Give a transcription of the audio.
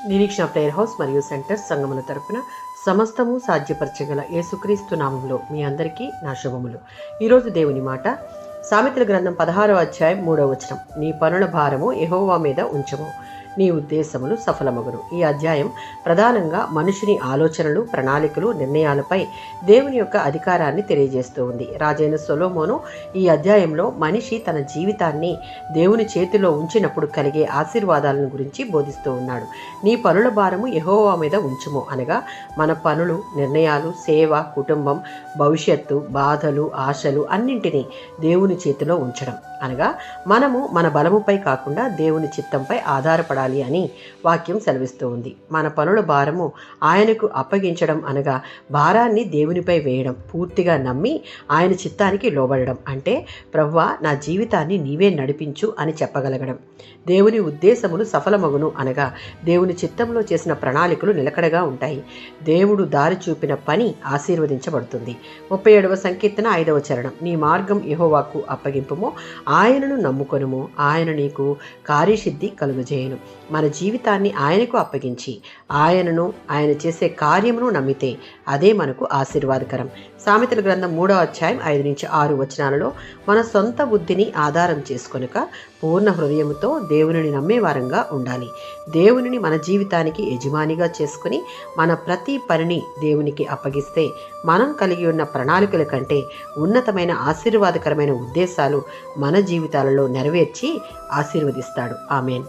నిరీక్షణ prayer house మరియు centre సంఘముల తరపున సమస్తము సాధ్యపరచగల యేసుక్రీస్తు నామములో మీ అందరికీ నా శుభములు. ఈరోజు దేవుని మాట సామెతల గ్రంథం 16వ అధ్యాయం 3వ వచనం. నీ పనుల భారము యెహోవా మీద ఉంచము, నీ ఉద్దేశములు సఫలమగును. ఈ అధ్యాయం ప్రధానంగా మనుషుని ఆలోచనలు, ప్రణాళికలు, నిర్ణయాలపై దేవుని యొక్క అధికారాన్ని తెలియజేస్తూ ఉంది. రాజైన సొలొమోను ఈ అధ్యాయంలో మనిషి తన జీవితాన్ని దేవుని చేతిలో ఉంచినప్పుడు కలిగే ఆశీర్వాదాలను గురించి బోధిస్తూ ఉన్నాడు. నీ పనుల భారము యెహోవా మీద ఉంచుము అనగా మన పనులు, నిర్ణయాలు, సేవ, కుటుంబం, భవిష్యత్తు, బాధలు, ఆశలు అన్నింటినీ దేవుని చేతిలో ఉంచడం అనగా మనము మన బలముపై కాకుండా దేవుని చిత్తంపై ఆధారపడాలి అని వాక్యం సెలవిస్తూ ఉంది. మన పనుల భారము ఆయనకు అప్పగించడం అనగా భారాన్ని దేవునిపై వేయడం, పూర్తిగా నమ్మి ఆయన చిత్తానికి లోబడడం. అంటే ప్రభువా, నా జీవితాన్ని నీవే నడిపించు అని చెప్పగలగడం. దేవుని ఉద్దేశములు సఫలమగును అనగా దేవుని చిత్తంలో చేసిన ప్రణాళికలు నిలకడగా ఉంటాయి. దేవుడు దారి చూపిన పని ఆశీర్వదించబడుతుంది. 37వ సంకీర్తన 5వ చరణం. నీ మార్గం యెహోవాకు అప్పగింపుము, ఆయనను నమ్ముకొనుము, ఆయన నీకు కార్యసిద్ధి కలుగజేయును. మన జీవితాన్ని ఆయనకు అప్పగించి ఆయన చేసే కార్యమును నమ్మితే అదే మనకు ఆశీర్వాదకరం. సామెతల గ్రంథం 3వ అధ్యాయం 5-6 వచనాలలో మన సొంత బుద్ధిని ఆధారం చేసుకొనక పూర్ణ హృదయముతో దేవునిని నమ్మేవారంగా ఉండాలి. దేవునిని మన జీవితానికి యజమానిగా చేసుకుని మన ప్రతి పనిని దేవునికి అప్పగిస్తే మనం కలిగి ఉన్న ప్రణాళికల కంటే ఉన్నతమైన ఆశీర్వాదకరమైన ఉద్దేశాలు మన జీవితాలలో నెరవేర్చి ఆశీర్వదిస్తాడు. ఆమేన్.